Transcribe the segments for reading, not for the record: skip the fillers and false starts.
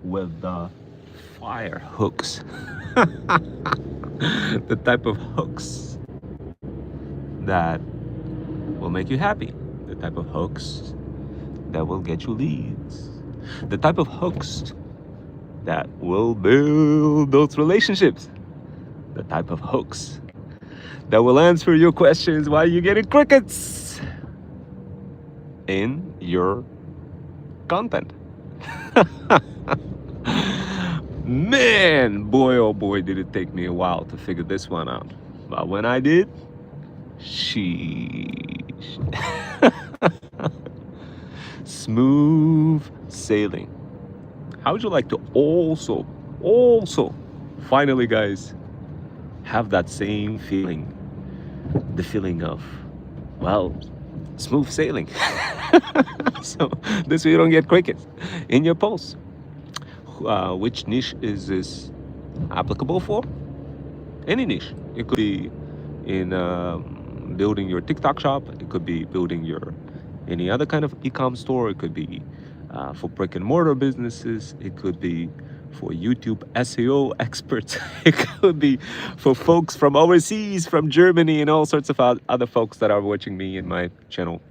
with the fire hooks. The type of hooks that will make you happy, the type of hooks that will get you leads, the type of hooks that will build those relationships, the type of hooks that will answer your questions why you're getting crickets in your content. Man, boy, oh boy, did it take me a while to figure this one out. But when I did, sheesh. Smooth sailing. How would you like to also, finally, guys, have that same feeling? The feeling of, well, smooth sailing. So this way you don't get crickets in your posts. Which niche is this applicable for? Any niche. It could be in building your TikTok shop. It could be building your any other kind of e-com store. It could be for brick and mortar businesses. It could be for YouTube SEO experts. It could be for folks from overseas, from Germany, and all sorts of other folks that are watching me in my channel.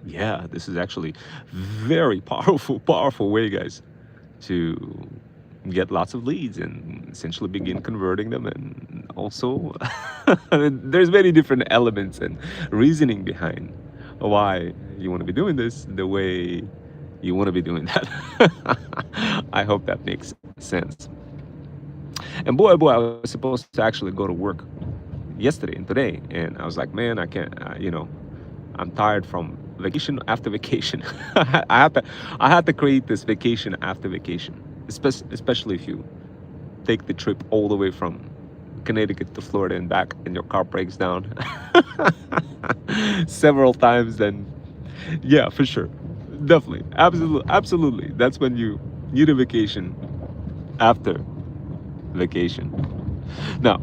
Yeah, this is actually very powerful way, guys, to get lots of leads and essentially begin converting them. And also, there's many different elements and reasoning behind why you want to be doing this the way you want to be doing that. I hope that makes sense. And boy, I was supposed to actually go to work yesterday and today, and I was like, man, I can't, I'm tired from vacation after vacation. I had to create this vacation after vacation, especially if you take the trip all the way from Connecticut to Florida and back, and your car breaks down several times. Then, yeah, for sure, definitely, absolutely. That's when you need a vacation after vacation. Now,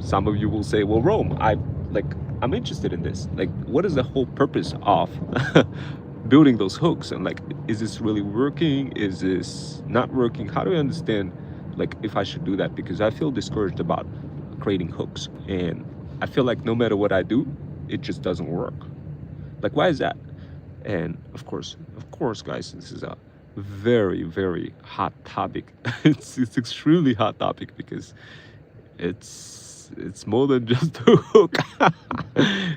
some of you will say, well, Rome, I'm interested in this. Like, what is the whole purpose of building those hooks? And like, is this really working? Is this not working? How do I understand, like, if I should do that? Because I feel discouraged about creating hooks. And I feel like no matter what I do, it just doesn't work. Like, why is that? And of course, guys, this is a very hot topic. It's extremely hot topic because it's more than just a hook.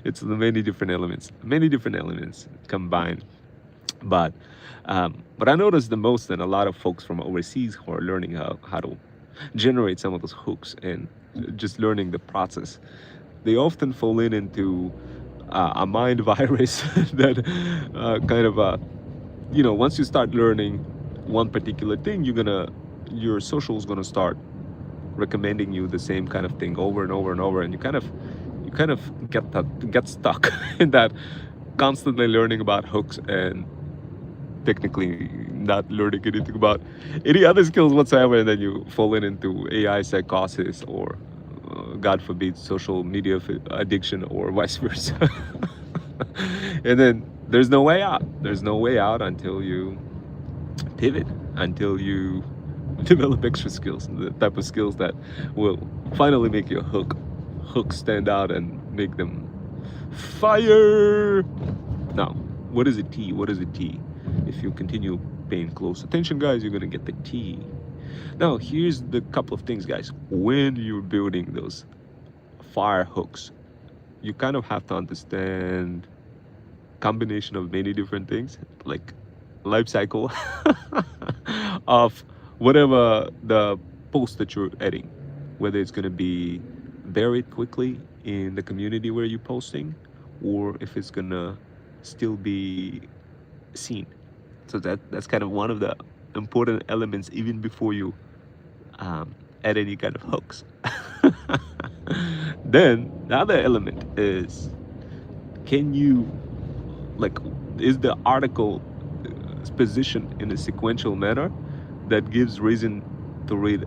It's many different elements combined. But I noticed the most that a lot of folks from overseas who are learning how to generate some of those hooks and just learning the process, they often fall into a mind virus that kind of once you start learning one particular thing, your social is gonna start recommending you the same kind of thing over and over and over, and you kind of get stuck in that, constantly learning about hooks and technically not learning anything about any other skills whatsoever, and then you fall into AI psychosis or God forbid social media addiction or vice versa. And then there's no way out until you pivot, until you develop extra skills, the type of skills that will finally make your hook stand out and make them fire. Now, what is a T? If you continue paying close attention, guys, you're gonna get the T. Now, here's the couple of things, guys. When you're building those fire hooks, you kind of have to understand combination of many different things, like life cycle of whatever the post that you're editing, whether it's going to be buried quickly in the community where you're posting, or if it's going to still be seen. So that's kind of one of the important elements even before you add any kind of hooks. Then the other element is, is the article positioned in a sequential manner that gives reason to read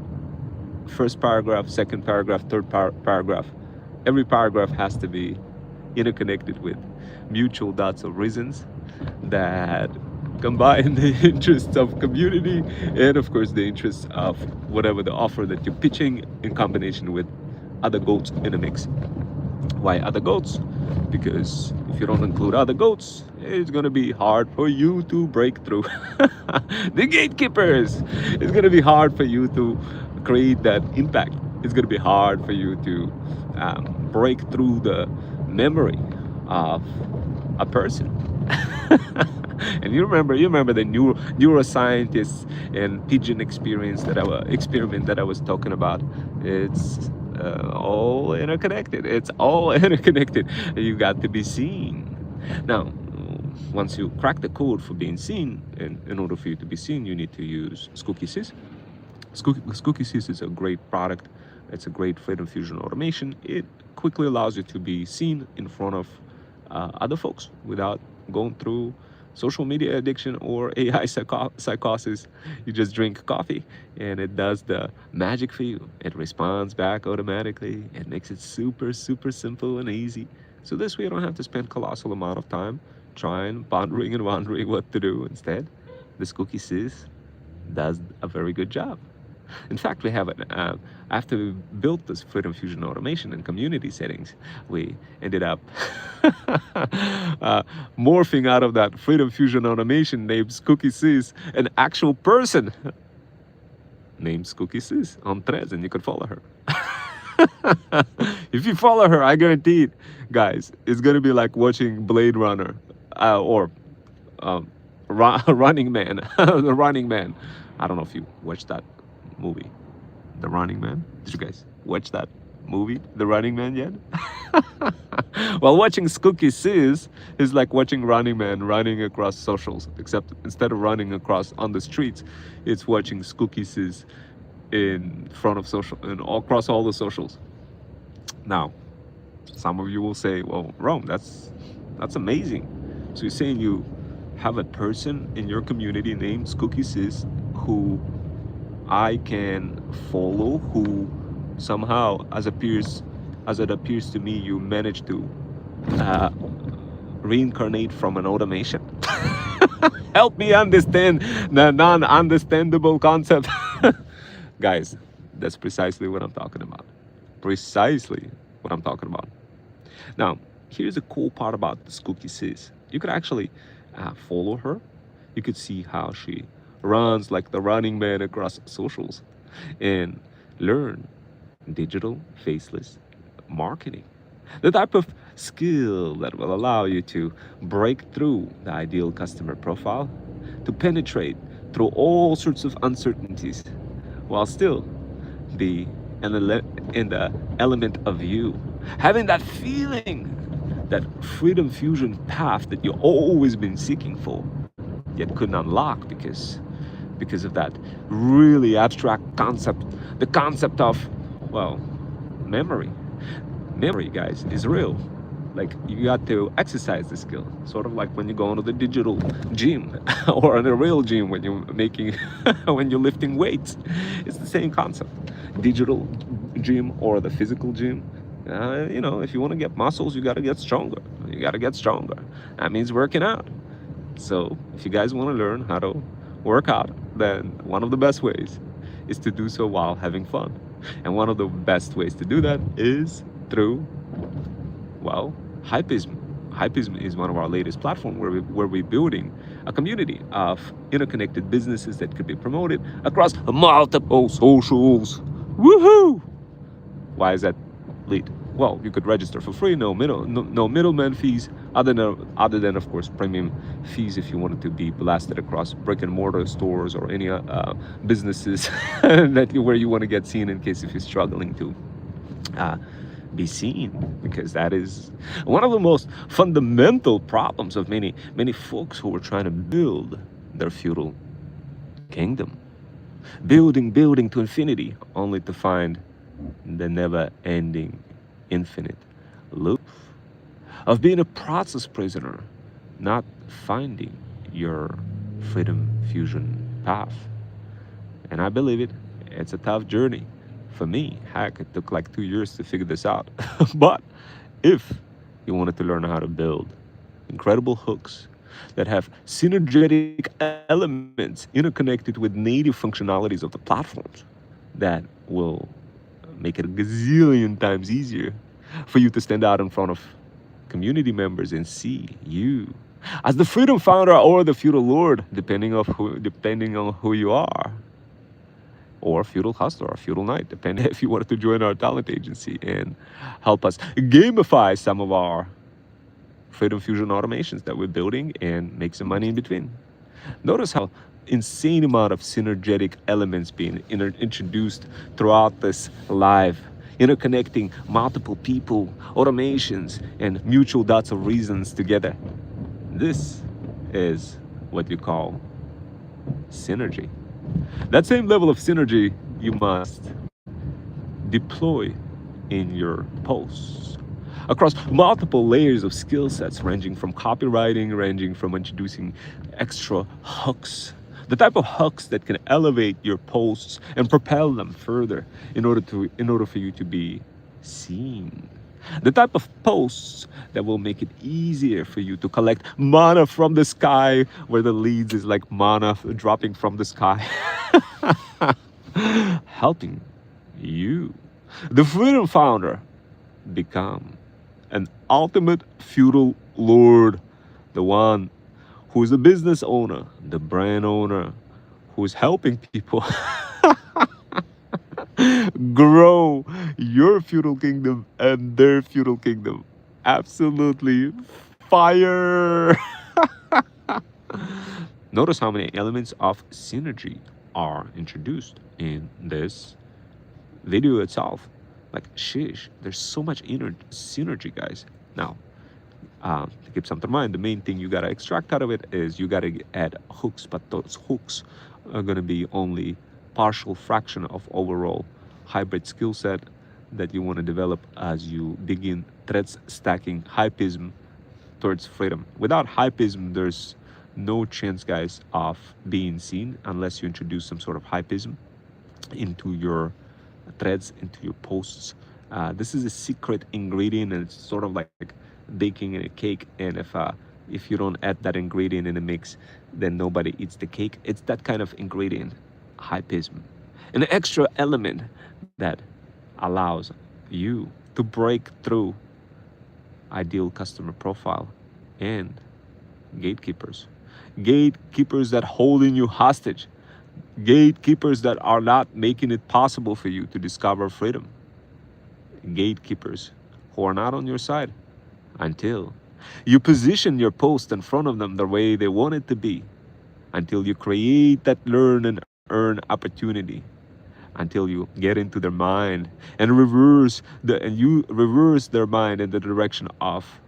first paragraph, second paragraph, third paragraph. Every paragraph has to be interconnected with mutual dots of reasons that combine the interests of community and of course the interests of whatever the offer that you're pitching in combination with other goats in the mix. Why other goats? Because if you don't include other goats, it's gonna be hard for you to break through. The gatekeepers. It's gonna be hard for you to create that impact. It's gonna be hard for you to break through the memory of a person. And you remember the neuroscientists and pigeon experiment that I was talking about. It's all interconnected. It's all interconnected. You got to be seen. Now, once you crack the code for being seen, and in order for you to be seen, you need to use ScookieSys. ScookieSys is a great product. It's a great Freedom Fusion automation. It quickly allows you to be seen in front of other folks without going through social media addiction or AI psychosis. You just drink coffee and it does the magic for you. It responds back automatically. It makes it super, super simple and easy. So this way you don't have to spend colossal amount of time trying, pondering and wondering what to do. Instead, the ScookieSys does a very good job. In fact, we have after we built this Freedom Fusion automation and community settings, we ended up morphing out of that Freedom Fusion automation named ScookieSys an actual person named ScookieSys on Threads, and you could follow her. If you follow her, I guarantee it, guys, it's gonna be like watching Blade Runner or Running Man. The Running Man. I don't know if you watched that movie, The Running Man. Did you guys watch that movie, The Running Man, yet? Well, watching ScookieSys is like watching Running Man running across socials, except instead of running across on the streets, it's watching ScookieSys in front of social and all across all the socials. Now, some of you will say, "Well, Rome, that's amazing." So you're saying you have a person in your community named ScookieSys who I can follow, who somehow, as it appears to me, you managed to reincarnate from an automation. Help me understand the non-understandable concept. Guys, that's precisely what I'm talking about. Precisely what I'm talking about. Now, here's the cool part about the ScookieSys. You could actually follow her. You could see how she runs like the Running Man across socials and learn digital faceless marketing, the type of skill that will allow you to break through the ideal customer profile, to penetrate through all sorts of uncertainties while still be in the element of you, having that feeling, that Freedom Fusion path that you've always been seeking for yet couldn't unlock because of that really abstract concept, the concept of, well, memory. Memory, guys, is real. Like, you got to exercise the skill, sort of like when you go into the digital gym or in a real gym when you're making when you're lifting weights. It's the same concept. Digital gym or the physical gym. If you want to get muscles, you got to get stronger. That means working out. So if you guys want to learn how to work out, then one of the best ways is to do so while having fun. And one of the best ways to do that is through, well, Hypism. Hypism is one of our latest platforms where we're building a community of interconnected businesses that could be promoted across multiple socials. Woohoo! Why is that lit? Well, you could register for free, no middleman fees, other than of course premium fees if you wanted to be blasted across brick and mortar stores or any businesses where you want to get seen in case if you're struggling to be seen, because that is one of the most fundamental problems of many folks who are trying to build their feudal kingdom, building to infinity, only to find the never-ending infinite loop of being a process prisoner, not finding your Freedom Fusion path. And I believe it, it's a tough journey. For me, heck, it took like 2 years to figure this out. But if you wanted to learn how to build incredible hooks, that have synergetic elements interconnected with native functionalities of the platforms that will make it a gazillion times easier for you to stand out in front of community members and see you as the freedom founder or the feudal lord, depending on who you are, or feudal hustler or feudal knight, depending if you wanted to join our talent agency and help us gamify some of our Freedom Fusion automations that we're building and make some money in between. Notice how insane amount of synergetic elements being introduced throughout this live, interconnecting multiple people, automations, and mutual dots of reasons together. This is what you call synergy. That same level of synergy you must deploy in your posts across multiple layers of skill sets, ranging from copywriting, ranging from introducing extra hooks, the type of hooks that can elevate your posts and propel them further in order for you to be seen. The type of posts that will make it easier for you to collect mana from the sky, where the leads is like mana dropping from the sky, helping you, the freedom founder, become an ultimate feudal lord, the one who is a business owner, the brand owner, who is helping people grow your feudal kingdom and their feudal kingdom. Absolutely fire. Notice how many elements of synergy are introduced in this video itself. Like, sheesh, there's so much inner synergy, guys. Now, to keep something in mind, the main thing you gotta extract out of it is you gotta add hooks, but those hooks are gonna be only partial fraction of overall hybrid skill set that you want to develop as you begin threads stacking hypism towards freedom. Without hypism, there's no chance, guys, of being seen unless you introduce some sort of hypism into your threads, into your posts. This is a secret ingredient, and it's sort of like baking in a cake. And if you don't add that ingredient in the mix, then nobody eats the cake. It's that kind of ingredient, hypism, an extra element that allows you to break through ideal customer profile and gatekeepers that holding you hostage, gatekeepers that are not making it possible for you to discover freedom, gatekeepers who are not on your side until you position your post in front of them the way they want it to be, until you create that learn and earn opportunity, until you get into their mind and reverse their mind in the direction of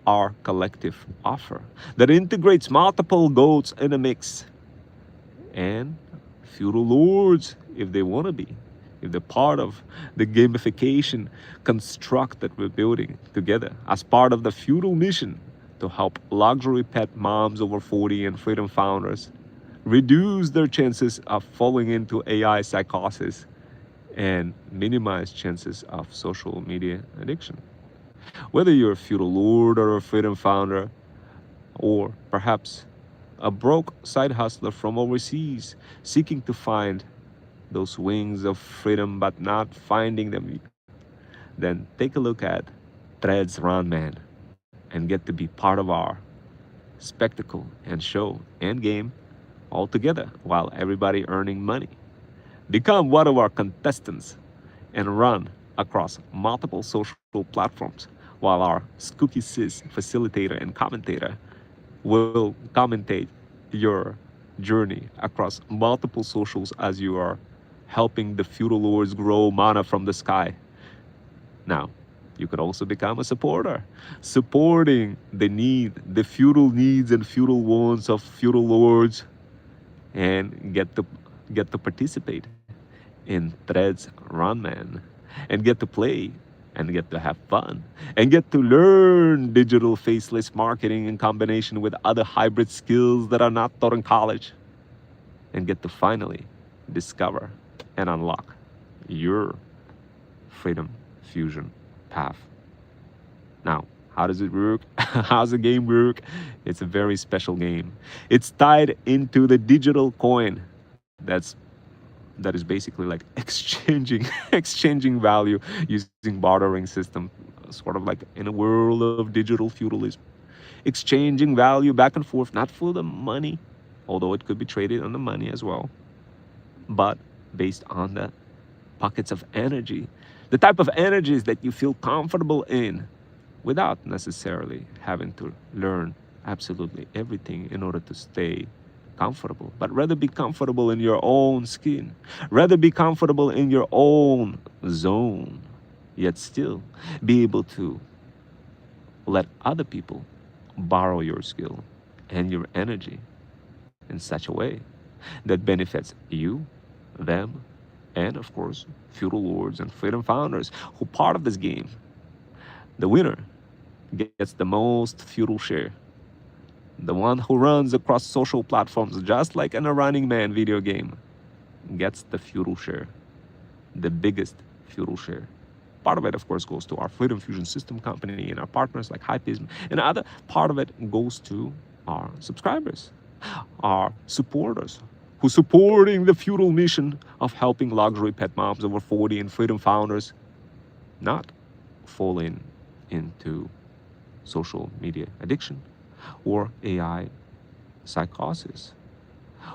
our collective offer that integrates multiple goats in a mix, and feudal lords, if they want to be, if they're part of the gamification construct that we're building together as part of the feudal mission to help luxury pet moms over 40 and freedom founders reduce their chances of falling into AI psychosis and minimize chances of social media addiction. Whether you're a feudal lord or a freedom founder, or perhaps a broke side hustler from overseas seeking to find those wings of freedom but not finding them, then take a look at Threads Run Man and get to be part of our spectacle and show and game all together while everybody earning money. Become one of our contestants and run across multiple social platforms while our Skooky Sis facilitator and commentator will commentate your journey across multiple socials as you are helping the feudal lords grow mana from the sky. Now, you could also become a supporter, supporting the feudal needs and feudal wants of feudal lords, and get to participate in Threads Run Man, and get to play and get to have fun and get to learn digital faceless marketing in combination with other hybrid skills that are not taught in college, and get to finally discover and unlock your freedom fusion path. Now, How does it work? How's the game work? It's a very special game. It's tied into the digital coin. That is basically like exchanging exchanging value using bartering system, sort of like in a world of digital feudalism, exchanging value back and forth, not for the money, although it could be traded on the money as well, but based on the pockets of energy, the type of energies that you feel comfortable in without necessarily having to learn absolutely everything in order to stay comfortable, but rather be comfortable in your own skin, rather be comfortable in your own zone, yet still be able to let other people borrow your skill and your energy in such a way that benefits you, them, and of course, feudal lords and freedom founders who part of this game. The winner gets the most feudal share. The one who runs across social platforms, just like in a Running Man video game, gets the feudal share, the biggest feudal share. Part of it, of course, goes to our Freedom Fusion System company and our partners like Hypeism, and other part of it goes to our subscribers, our supporters, who supporting the feudal mission of helping luxury pet moms over 40 and freedom founders not falling into social media addiction or AI psychosis,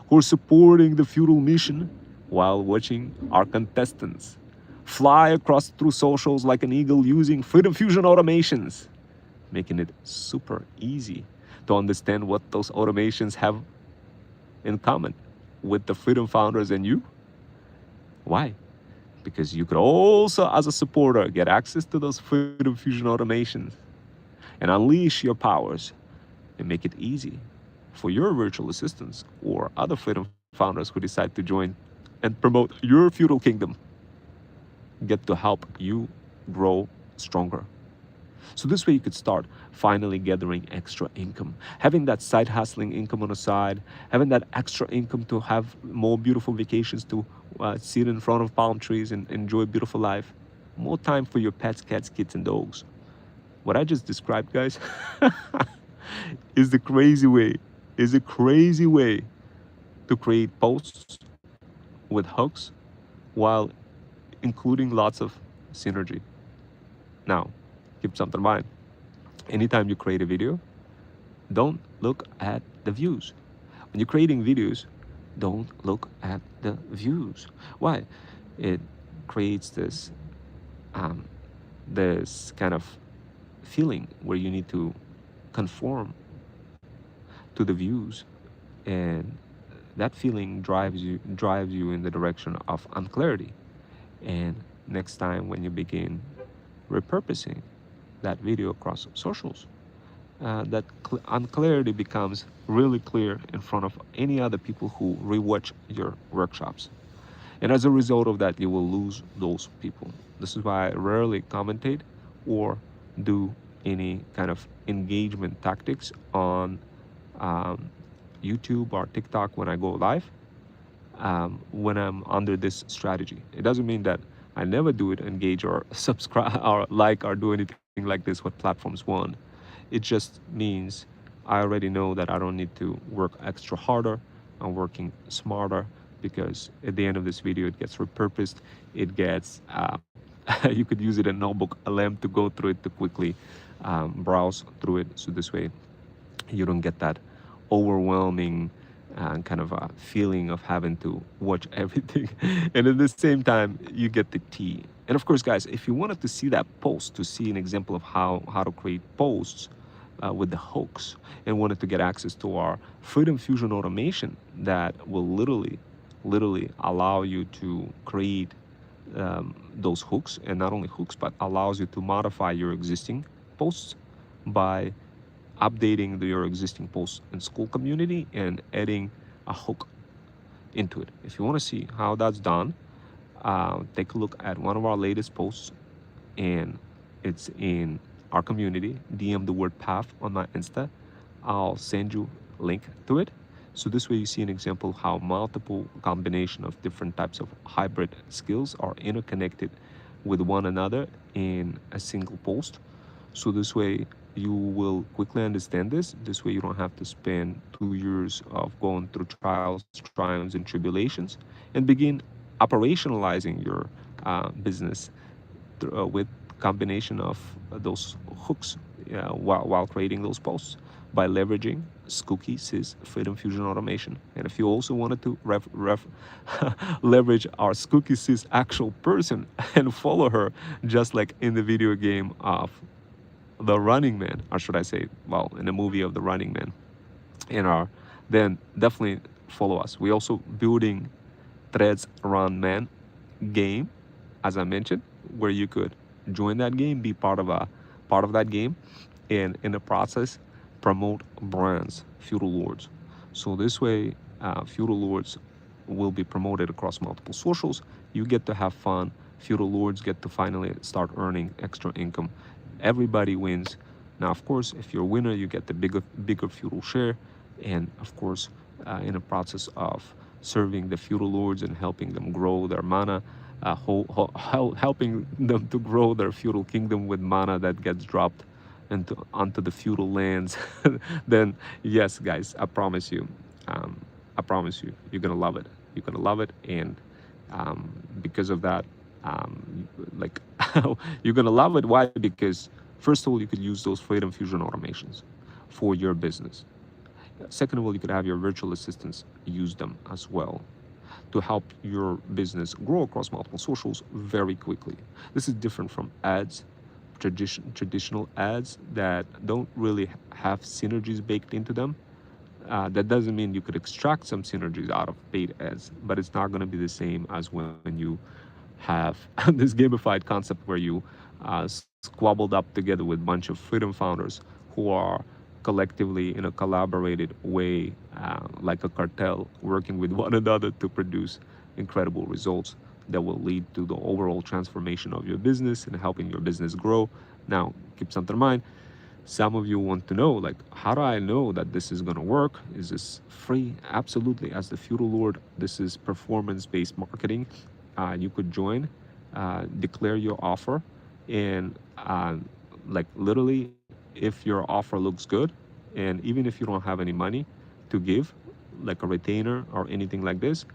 who are supporting the feudal mission while watching our contestants fly across through socials like an eagle using Freedom Fusion automations, making it super easy to understand what those automations have in common with the freedom founders and you. Why? Because you could also, as a supporter, get access to those Freedom Fusion automations and unleash your powers and make it easy for your virtual assistants or other freedom founders who decide to join and promote your feudal kingdom get to help you grow stronger. So this way you could start finally gathering extra income, having that side hustling income on the side, having that extra income to have more beautiful vacations, to sit in front of palm trees and enjoy a beautiful life, more time for your pets, cats, kids, and dogs. What I just described, guys, is the crazy way, to create posts with hooks while including lots of synergy. Now, keep something in mind. Anytime you create a video, don't look at the views. When you're creating videos, don't look at the views. Why? It creates this kind of feeling where you need to conform to the views, and that feeling drives you in the direction of unclarity. And next time when you begin repurposing that video across socials, that unclarity becomes really clear in front of any other people who rewatch your workshops. And as a result of that, you will lose those people. This is why I rarely commentate or do any kind of engagement tactics on YouTube or TikTok when I go live, when I'm under this strategy. It doesn't mean that I never do it, engage or subscribe or like or do anything like this what platforms want. It just means I already know that I don't need to work extra harder. I'm working smarter, because at the end of this video it gets repurposed. It gets you could use it in notebook LM to go through it, to quickly browse through it. So this way you don't get that overwhelming kind of a feeling of having to watch everything. And at the same time, you get the tea. And of course, guys, if you wanted to see that post, to see an example of how to create posts with the hooks, and wanted to get access to our Freedom Fusion automation that will literally allow you to create those hooks, and not only hooks, but allows you to modify your existing posts by updating your existing posts in school community and adding a hook into it. If you want to see how that's done, take a look at one of our latest posts, and it's in our community. DM the word path on my Insta. I'll send you a link to it. So this way you see an example of how multiple combination of different types of hybrid skills are interconnected with one another in a single post. So this way you will quickly understand this. This way, you don't have to spend 2 years of going through trials, triumphs, and tribulations, and begin operationalizing your business with combination of those hooks while creating those posts by leveraging Skookie Sys Freedom Fusion automation. And if you also wanted to leverage our Skookie Sys actual person and follow her, just like in the video game of the Running Man, or should I say, well, in the movie of the Running Man, in our, then definitely follow us. We also building Threads Run Man game, as I mentioned, where you could join that game, be part of that game, and in the process promote brands, feudal lords. So this way, feudal lords will be promoted across multiple socials. You get to have fun. Feudal lords get to finally start earning extra income. Everybody wins. Now, of course, if you're a winner, you get the bigger feudal share, and of course, in the process of serving the feudal lords and helping them grow their mana, helping them to grow their feudal kingdom with mana that gets dropped onto the feudal lands, then yes, guys, um, I promise you, you're gonna love it. You're gonna love it, and because of that, like you're gonna love it. Why? Because first of all, you could use those Freedom Fusion automations for your business. Second of all, you could have your virtual assistants use them as well to help your business grow across multiple socials very quickly. This is different from ads, traditional ads that don't really have synergies baked into them. That doesn't mean you could extract some synergies out of paid ads, but it's not going to be the same as when you have this gamified concept where you squabbled up together with a bunch of freedom founders who are collectively in a collaborated way, like a cartel, working with one another to produce incredible results that will lead to the overall transformation of your business and helping your business grow. Now, keep something in mind. Some of you want to know, like, how do I know that this is going to work? Is this free? Absolutely. As the feudal lord, this is performance-based marketing. You could join, declare your offer, and like literally, if your offer looks good, and even if you don't have any money to give, like a retainer or anything like this,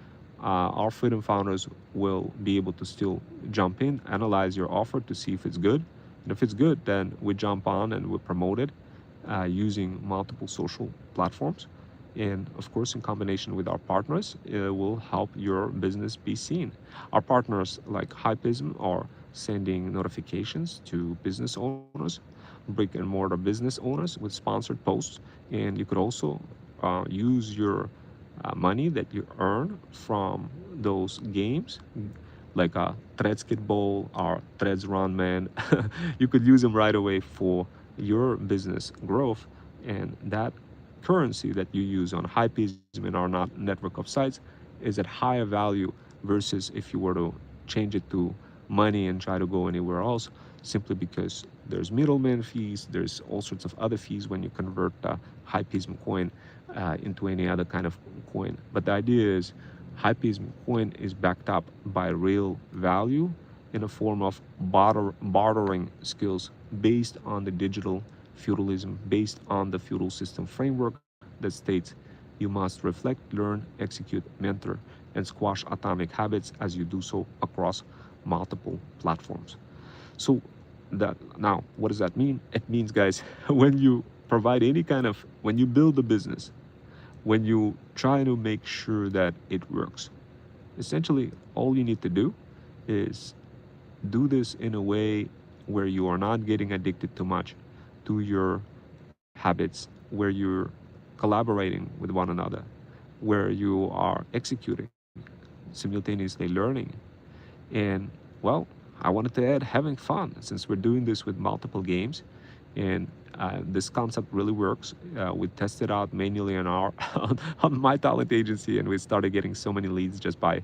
our freedom founders will be able to still jump in, analyze your offer to see if it's good. And if it's good, then we jump on and we promote it using multiple social platforms. And of course, in combination with our partners, it will help your business be seen. Our partners like Hypism are sending notifications to business owners, brick and mortar business owners with sponsored posts. And you could also use your money that you earn from those games, like a Threads Kid Bowl or Threads Run Man. You could use them right away for your business growth, and that currency that you use on Hypeism in our network of sites is at higher value versus if you were to change it to money and try to go anywhere else, simply because there's middleman fees, there's all sorts of other fees when you convert Hypeism coin into any other kind of coin. But the idea is Hypeism coin is backed up by real value in a form of bartering skills based on the digital feudalism, based on the feudal system framework that states you must reflect, learn, execute, mentor, and squash atomic habits as you do so across multiple platforms. So that now, what does that mean? It means, guys, when you provide any kind of, when you build a business, when you try to make sure that it works, essentially all you need to do is do this in a way where you are not getting addicted too much to your habits, where you're collaborating with one another, where you are executing, simultaneously learning. And well, I wanted to add having fun, since we're doing this with multiple games. And this concept really works. We tested out manually on our on my talent agency, and we started getting so many leads just by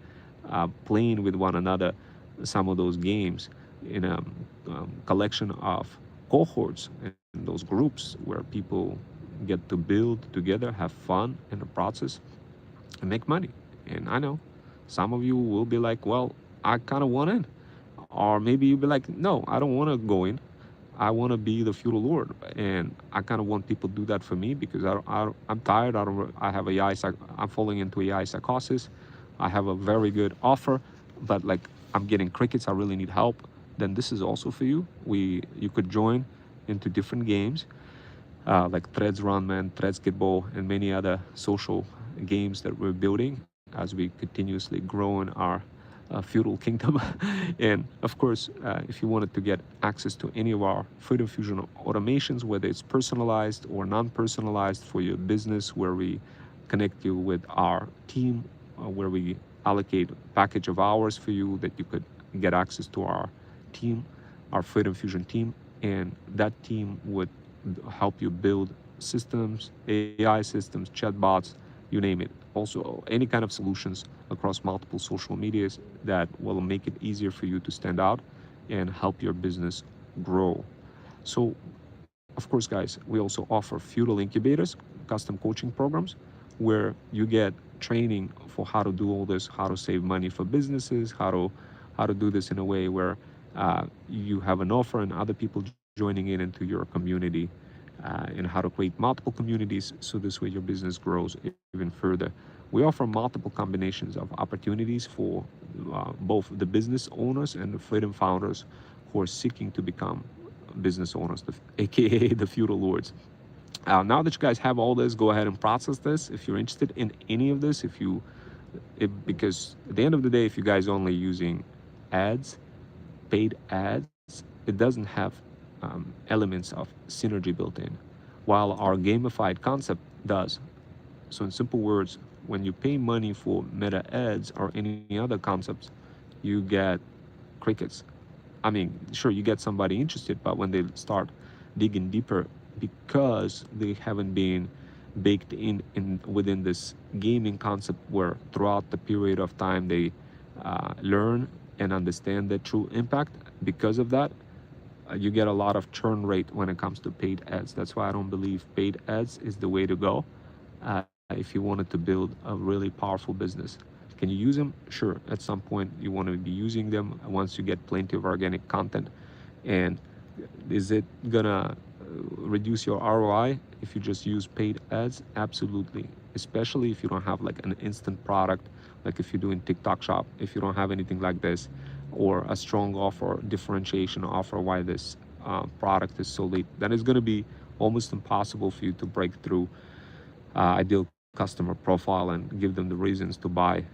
playing with one another some of those games in a collection of cohorts and those groups where people get to build together, have fun in the process, and make money. And I know some of you will be like, well, I kind of want in. Or maybe you'll be like, no, I don't want to go in. I want to be the feudal lord, and I kind of want people to do that for me because I'm tired. I have I'm falling into AI psychosis. I have a very good offer, but like I'm getting crickets. I really need help. Then this is also for you. You could join into different games like Threads Runman, Threads Kitball, and many other social games that we're building as we continuously grow in our feudal kingdom. And of course, if you wanted to get access to any of our Freedom Fusion automations, whether it's personalized or non-personalized for your business, where we connect you with our team, where we allocate a package of hours for you that you could get access to our team, our Freedom Fusion team, and that team would help you build systems, AI systems, chatbots, you name it. Also, any kind of solutions across multiple social medias that will make it easier for you to stand out and help your business grow. So, of course, guys, we also offer feudal incubators, custom coaching programs, where you get training for how to do all this, how to save money for businesses, how to do this in a way where you have an offer and other people joining in into your community, and how to create multiple communities so this way your business grows even further. We offer multiple combinations of opportunities for both the business owners and the freedom founders who are seeking to become business owners, aka the feudal lords. Now that you guys have all this, go ahead and process this. If you're interested in any of this, because at the end of the day, if you guys only using ads, paid ads, it doesn't have elements of synergy built in, while our gamified concept does. So, in simple words, when you pay money for meta ads or any other concepts, you get crickets. I mean, sure, you get somebody interested, but when they start digging deeper because they haven't been baked in within this gaming concept where throughout the period of time they learn and understand the true impact, because of that you get a lot of churn rate when it comes to paid ads. That's why I don't believe paid ads is the way to go if you wanted to build a really powerful business. Can you use them? Sure. At some point, you want to be using them once you get plenty of organic content. And is it gonna reduce your ROI if you just use paid ads? Absolutely. Especially if you don't have like an instant product, like if you're doing TikTok shop, if you don't have anything like this, or a strong offer, differentiation offer why this product is so late, then it's gonna be almost impossible for you to break through ideal customer profile and give them the reasons to buy,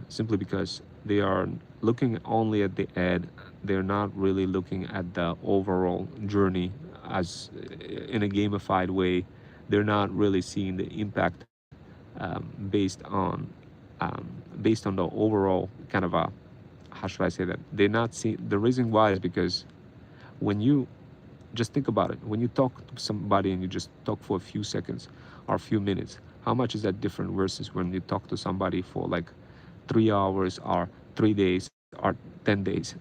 simply because they are looking only at the ad. They're not really looking at the overall journey as in a gamified way. They're not really seeing the impact based on the overall kind of a, how should I say that? They're not seeing the reason why is because when you just think about it, when you talk to somebody and you just talk for a few seconds or a few minutes, how much is that different versus when you talk to somebody for like 3 hours or 3 days or 10 days?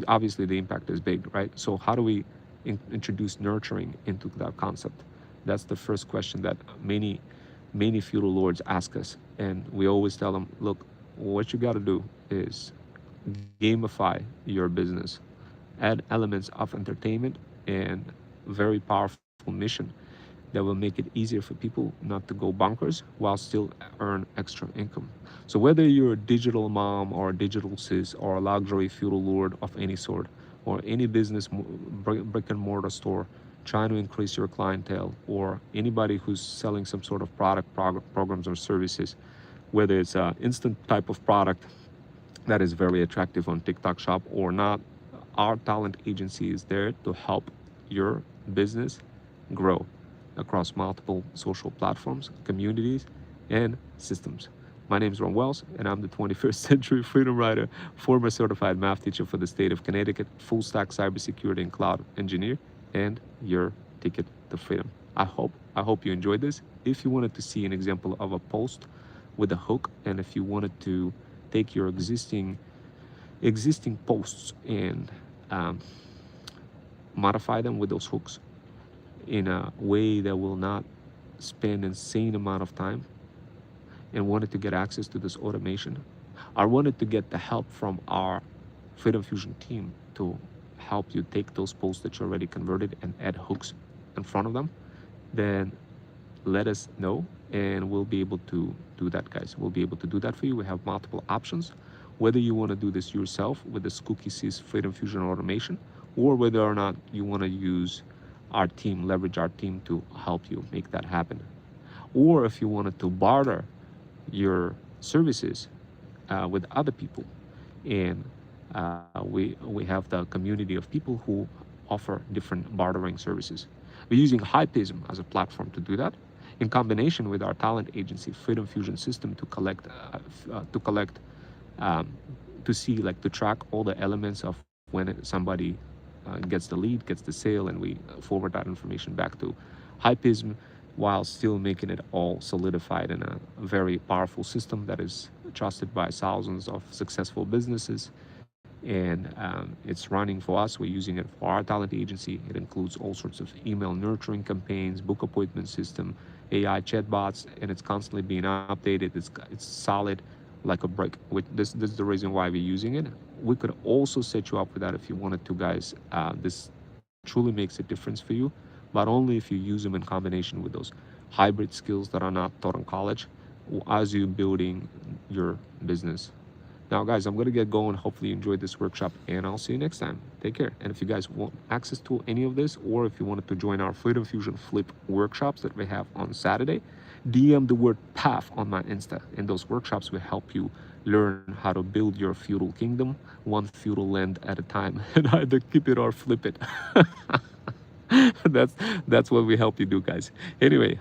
Obviously the impact is big, right? So how do we introduce nurturing into that concept? That's the first question that many feudal lords ask us, and we always tell them, look, what you got to do is gamify your business, add elements of entertainment and very powerful mission that will make it easier for people not to go bonkers while still earn extra income. So whether you're a digital mom or a digital sis or a luxury feudal lord of any sort, or any business brick and mortar store trying to increase your clientele, or anybody who's selling some sort of programs or services, whether it's an instant type of product that is very attractive on TikTok shop or not, our talent agency is there to help your business grow across multiple social platforms, communities, and systems. My name is Ron Wells, and I'm the 21st Century Freedom Rider, former certified math teacher for the state of Connecticut, full stack cybersecurity and cloud engineer, and your ticket to freedom. I hope you enjoyed this. If you wanted to see an example of a post with a hook, and if you wanted to take your existing posts and um, modify them with those hooks in a way that will not spend insane amount of time, and wanted to get access to this automation, I wanted to get the help from our Freedom Fusion team to help you take those posts that you already converted and add hooks in front of them, then let us know and we'll be able to do that, guys. We'll be able to do that for you. We have multiple options, whether you want to do this yourself with the Skookie Seas Freedom Fusion automation, or whether or not you want to use our team, leverage our team to help you make that happen. Or if you wanted to barter your services with other people, and we have the community of people who offer different bartering services. We're using Hypism as a platform to do that, in combination with our talent agency Freedom Fusion system to collect um, to see, like, to track all the elements of when somebody gets the lead, gets the sale, and we forward that information back to Hypism, while still making it all solidified in a very powerful system that is trusted by thousands of successful businesses. And it's running for us. We're using it for our talent agency. It includes all sorts of email nurturing campaigns, book appointment system, AI chatbots, and it's constantly being updated. It's solid like a brick. This is the reason why we're using it. We could also set you up with that if you wanted to, guys. This truly makes a difference for you, but only if you use them in combination with those hybrid skills that are not taught in college as you're building your business. Now, guys, I'm going to get going. Hopefully you enjoyed this workshop, and I'll see you next time. Take care. And if you guys want access to any of this, or if you wanted to join our Freedom Fusion Flip workshops that we have on Saturday, DM the word PATH on my Insta. In those workshops, we help you learn how to build your feudal kingdom, one feudal land at a time, and either keep it or flip it. that's what we help you do, guys. Anyway,